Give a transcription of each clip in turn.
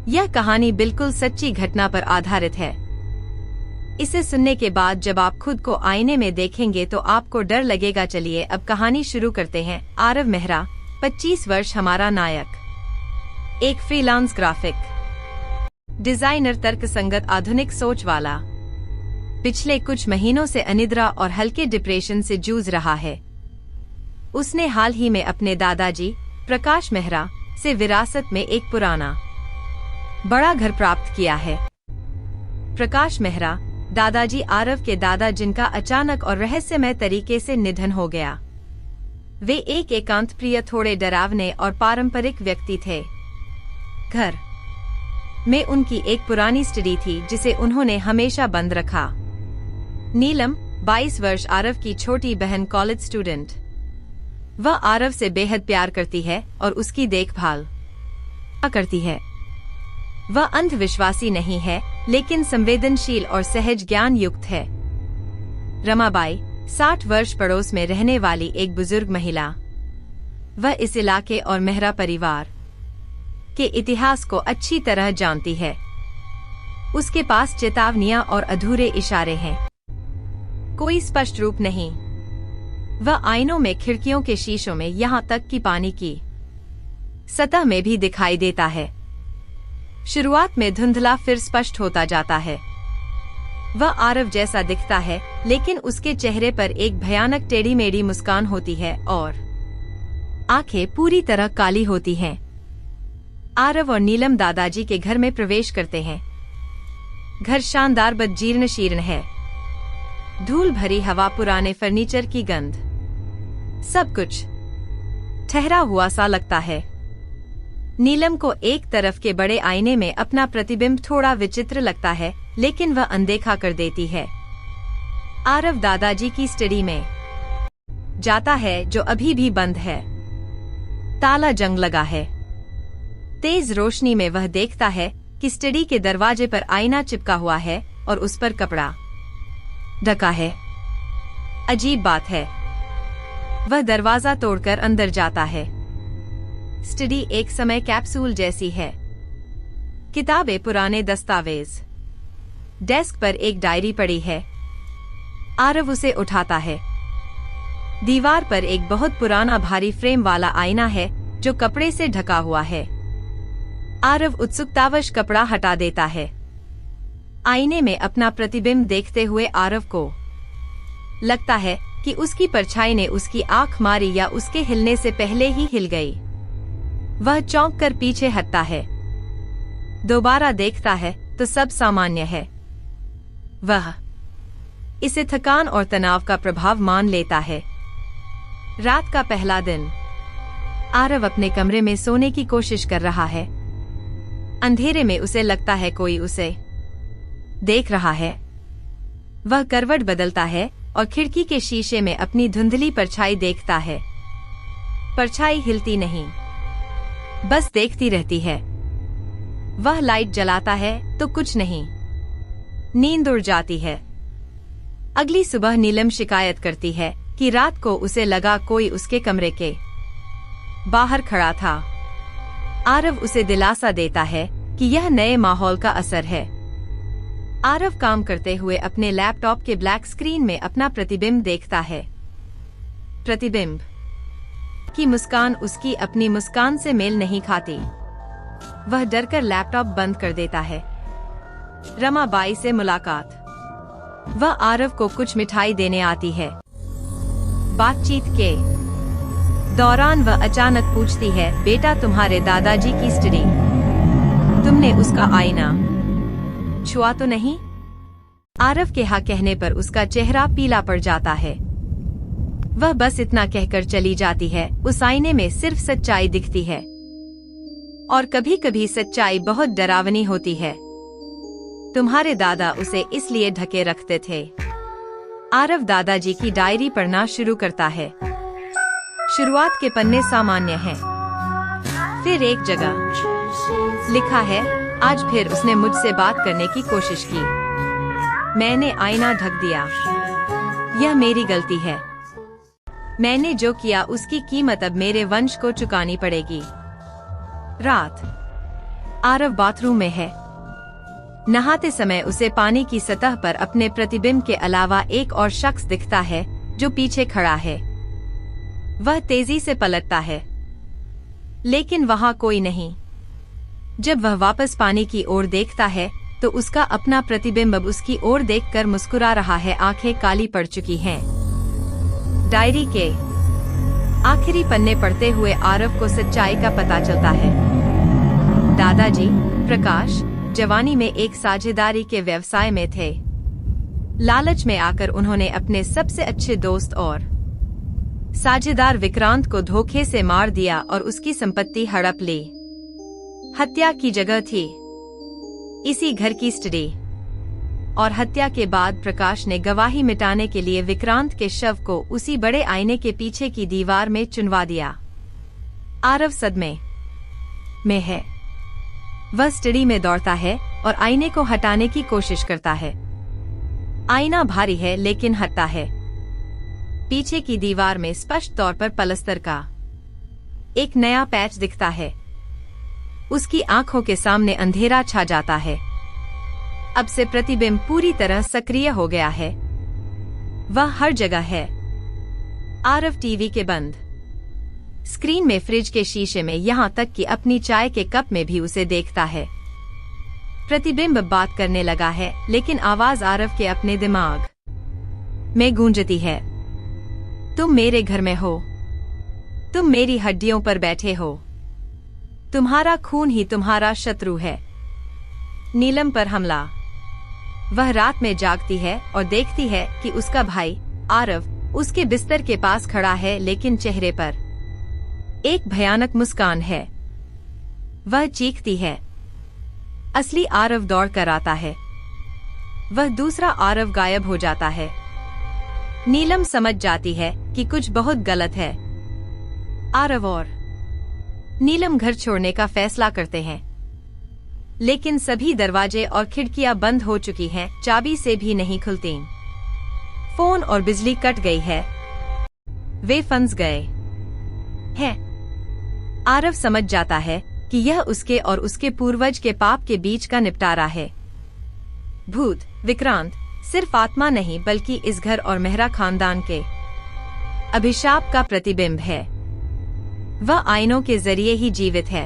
यह कहानी बिल्कुल सच्ची घटना पर आधारित है। इसे सुनने के बाद जब आप खुद को आईने में देखेंगे तो आपको डर लगेगा। चलिए अब कहानी शुरू करते हैं। आरव मेहरा, 25 वर्ष, हमारा नायक। एक फ्रीलांस ग्राफिक डिजाइनर, तर्कसंगत आधुनिक सोच वाला। पिछले कुछ महीनों से अनिद्रा और हल्के डिप्रेशन से जूझ रहा है। उसने हाल ही में अपने दादाजी प्रकाश मेहरा से विरासत में एक पुराना बड़ा घर प्राप्त किया है। प्रकाश मेहरा दादाजी आरव के दादा, जिनका अचानक और रहस्यमय तरीके से निधन हो गया। वे एक एकांत प्रिय, थोड़े डरावने और पारंपरिक व्यक्ति थे। घर में उनकी एक पुरानी स्टडी थी जिसे उन्होंने हमेशा बंद रखा। नीलम, 22 वर्ष, आरव की छोटी बहन, कॉलेज स्टूडेंट। वह आरव से बेहद प्यार करती है और उसकी देखभाल करती है। वह अंधविश्वासी नहीं है, लेकिन संवेदनशील और सहज ज्ञान युक्त है। रमाबाई, 60 वर्ष, पड़ोस में रहने वाली एक बुजुर्ग महिला। वह इस इलाके और मेहरा परिवार के इतिहास को अच्छी तरह जानती है। उसके पास चेतावनियां और अधूरे इशारे हैं, कोई स्पष्ट रूप नहीं। वह आईनों में, खिड़कियों के शीशों में, यहाँ तक कि पानी की सतह में भी दिखाई देता है। शुरुआत में धुंधला, फिर स्पष्ट होता जाता है। वह आरव जैसा दिखता है, लेकिन उसके चेहरे पर एक भयानक टेढ़ी मेढ़ी मुस्कान होती है और आंखें पूरी तरह काली होती हैं। आरव और नीलम दादाजी के घर में प्रवेश करते हैं। घर शानदार बद जीर्ण शीर्ण है। धूल भरी हवा, पुराने फर्नीचर की गंध, सब कुछ ठहरा हुआ सा लगता है। नीलम को एक तरफ के बड़े आईने में अपना प्रतिबिंब थोड़ा विचित्र लगता है, लेकिन वह अनदेखा कर देती है। आरव दादाजी की स्टडी में जाता है, जो अभी भी बंद है। ताला जंग लगा है। तेज रोशनी में वह देखता है कि स्टडी के दरवाजे पर आईना चिपका हुआ है और उस पर कपड़ा ढका है। अजीब बात है। वह दरवाजा तोड़कर अंदर जाता है। स्टडी एक समय कैप्सूल जैसी है। किताबें, पुराने दस्तावेज, डेस्क पर एक डायरी पड़ी है। आरव उसे उठाता है। दीवार पर एक बहुत पुराना भारी फ्रेम वाला आईना है जो कपड़े से ढका हुआ है। आरव उत्सुकतावश कपड़ा हटा देता है। आईने में अपना प्रतिबिंब देखते हुए आरव को लगता है कि उसकी परछाई ने उसकी आंख मारी या उसके हिलने से पहले ही हिल गई। वह चौंक कर पीछे हटता है। दोबारा देखता है तो सब सामान्य है। वह इसे थकान और तनाव का प्रभाव मान लेता है। रात का पहला दिन। आरव अपने कमरे में सोने की कोशिश कर रहा है। अंधेरे में उसे लगता है कोई उसे देख रहा है। वह करवट बदलता है और खिड़की के शीशे में अपनी धुंधली परछाई देखता है। परछाई हिलती नहीं, बस देखती रहती है। वह लाइट जलाता है तो कुछ नहीं। नींद उड़ जाती है। अगली सुबह नीलम शिकायत करती है कि रात को उसे लगा कोई उसके कमरे के बाहर खड़ा था। आरव उसे दिलासा देता है कि यह नए माहौल का असर है। आरव काम करते हुए अपने लैपटॉप के ब्लैक स्क्रीन में अपना प्रतिबिंब देखता है। प्रतिबिंब की मुस्कान उसकी अपनी मुस्कान से मेल नहीं खाती। वह डरकर लैपटॉप बंद कर देता है। रमाबाई से मुलाकात। वह आरव को कुछ मिठाई देने आती है। बातचीत के दौरान वह अचानक पूछती है, बेटा, तुम्हारे दादाजी की स्टडी, तुमने उसका आईना छुआ तो नहीं? आरव के हाँ कहने पर उसका चेहरा पीला पड़ जाता है। वह बस इतना कहकर चली जाती है। उस आईने में सिर्फ सच्चाई दिखती है और कभी कभी सच्चाई बहुत डरावनी होती है। तुम्हारे दादा उसे इसलिए ढके रखते थे। आरव दादाजी की डायरी पढ़ना शुरू करता है। शुरुआत के पन्ने सामान्य हैं। फिर एक जगह लिखा है, आज फिर उसने मुझसे बात करने की कोशिश की। मैंने आईना ढक दिया। यह मेरी गलती है। मैंने जो किया उसकी कीमत अब मेरे वंश को चुकानी पड़ेगी। रात। आरव बाथरूम में है। नहाते समय उसे पानी की सतह पर अपने प्रतिबिंब के अलावा एक और शख्स दिखता है जो पीछे खड़ा है। वह तेजी से पलटता है, लेकिन वहां कोई नहीं। जब वह वापस पानी की ओर देखता है तो उसका अपना प्रतिबिंब अब उसकी ओर देखकर मुस्कुरा रहा है। आंखें काली पड़ चुकी हैं। डायरी के आखिरी पन्ने पढ़ते हुए आरव को सच्चाई का पता चलता है। दादाजी प्रकाश जवानी में एक साझेदारी के व्यवसाय में थे। लालच में आकर उन्होंने अपने सबसे अच्छे दोस्त और साझेदार विक्रांत को धोखे से मार दिया और उसकी संपत्ति हड़प ली। हत्या की जगह थी इसी घर की स्टडी, और हत्या के बाद प्रकाश ने गवाही मिटाने के लिए विक्रांत के शव को उसी बड़े आईने के पीछे की दीवार में चुनवा दिया। आरव सदमे में है। वह स्टडी में दौड़ता है और आईने को हटाने की कोशिश करता है। आईना भारी है लेकिन हटता है। पीछे की दीवार में स्पष्ट तौर पर पलस्तर का एक नया पैच दिखता है। उसकी आंखों के सामने अंधेरा छा जाता है। अब से प्रतिबिंब पूरी तरह सक्रिय हो गया है। वह हर जगह है। आरव टीवी के बंद स्क्रीन में, फ्रिज के शीशे में, यहाँ तक कि अपनी चाय के कप में भी उसे देखता है। प्रतिबिंब बात करने लगा है, लेकिन आवाज आरव के अपने दिमाग में गूंजती है। तुम मेरे घर में हो, तुम मेरी हड्डियों पर बैठे हो, तुम्हारा खून ही तुम्हारा शत्रु है। नीलम पर हमला। वह रात में जागती है और देखती है कि उसका भाई आरव उसके बिस्तर के पास खड़ा है, लेकिन चेहरे पर एक भयानक मुस्कान है। वह चीखती है। असली आरव दौड़ कर आता है। वह दूसरा आरव गायब हो जाता है। नीलम समझ जाती है कि कुछ बहुत गलत है। आरव और नीलम घर छोड़ने का फैसला करते हैं, लेकिन सभी दरवाजे और खिड़कियां बंद हो चुकी हैं, चाबी से भी नहीं खुलती। फोन और बिजली कट गई है। वे फंस गए हैं। आरव समझ जाता है कि यह उसके और उसके पूर्वज के पाप के बीच का निपटारा है। भूत विक्रांत सिर्फ आत्मा नहीं, बल्कि इस घर और मेहरा खानदान के अभिशाप का प्रतिबिंब है। वह आईनों के जरिए ही जीवित है।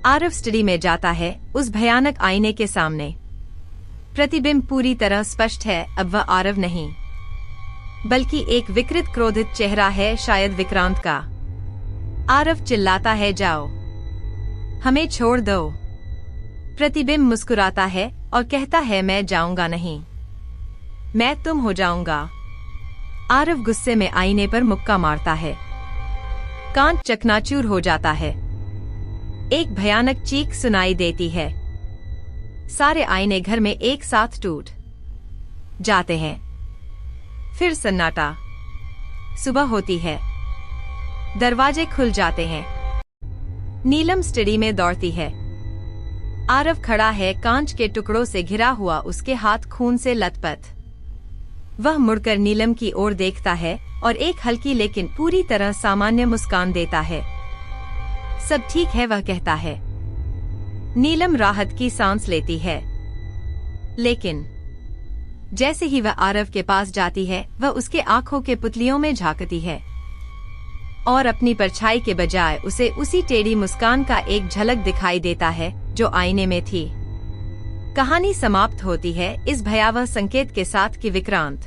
आरव स्टडी में जाता है, उस भयानक आईने के सामने। प्रतिबिंब पूरी तरह स्पष्ट है। अब वह आरव नहीं, बल्कि एक विकृत क्रोधित चेहरा है, शायद विक्रांत का। आरव चिल्लाता है, जाओ, हमें छोड़ दो। प्रतिबिंब मुस्कुराता है और कहता है, मैं जाऊंगा नहीं, मैं तुम हो जाऊंगा। आरव गुस्से में आईने पर मुक्का मारता है। कांच चकनाचूर हो जाता है। एक भयानक चीख सुनाई देती है। सारे आईने घर में एक साथ टूट जाते हैं। फिर सन्नाटा। सुबह होती है। दरवाजे खुल जाते हैं। नीलम स्टडी में दौड़ती है। आरव खड़ा है, कांच के टुकड़ों से घिरा हुआ, उसके हाथ खून से लथपथ। वह मुड़कर नीलम की ओर देखता है और एक हल्की लेकिन पूरी तरह सामान्य मुस्कान देता है। सब ठीक है, वह कहता है। नीलम राहत की सांस लेती है, लेकिन जैसे ही वह आरव के पास जाती है, वह उसके आंखों के पुतलियों में झांकती है और अपनी परछाई के बजाय उसे उसी टेढ़ी मुस्कान का एक झलक दिखाई देता है जो आईने में थी। कहानी समाप्त होती है इस भयावह संकेत के साथ कि विक्रांत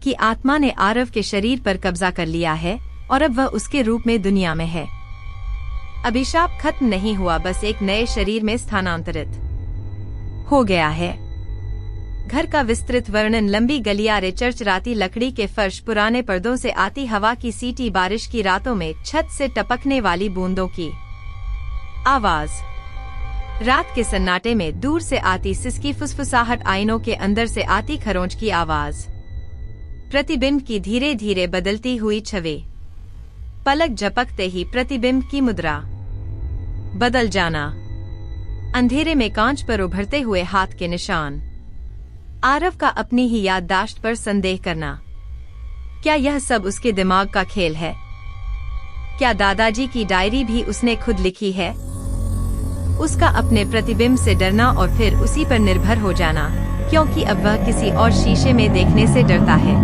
की आत्मा ने आरव के शरीर पर कब्जा कर लिया है और अब वह उसके रूप में दुनिया में है। अभिशाप खत्म नहीं हुआ, बस एक नए शरीर में स्थानांतरित हो गया है। घर का विस्तृत वर्णन, लंबी गलियारे, चरचराती लकड़ी के फर्श, पुराने पर्दों से आती हवा की सीटी, बारिश की रातों में छत से टपकने वाली बूंदों की आवाज, रात के सन्नाटे में दूर से आती सिसकी फुसफुसाहट, आईनों के अंदर से आती खरोंच की आवाज, प्रतिबिंब की धीरे धीरे बदलती हुई छवि, पलक झपकते ही प्रतिबिंब की मुद्रा बदल जाना, अंधेरे में कांच पर उभरते हुए हाथ के निशान, आरव का अपनी ही याददाश्त पर संदेह करना। क्या यह सब उसके दिमाग का खेल है? क्या दादाजी की डायरी भी उसने खुद लिखी है? उसका अपने प्रतिबिंब से डरना और फिर उसी पर निर्भर हो जाना, क्योंकि अब वह किसी और शीशे में देखने से डरता है।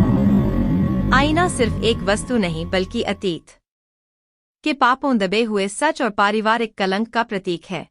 आईना सिर्फ एक वस्तु नहीं बल्कि अतीत के पापों, दबे हुए सच और पारिवारिक कलंक का प्रतीक है।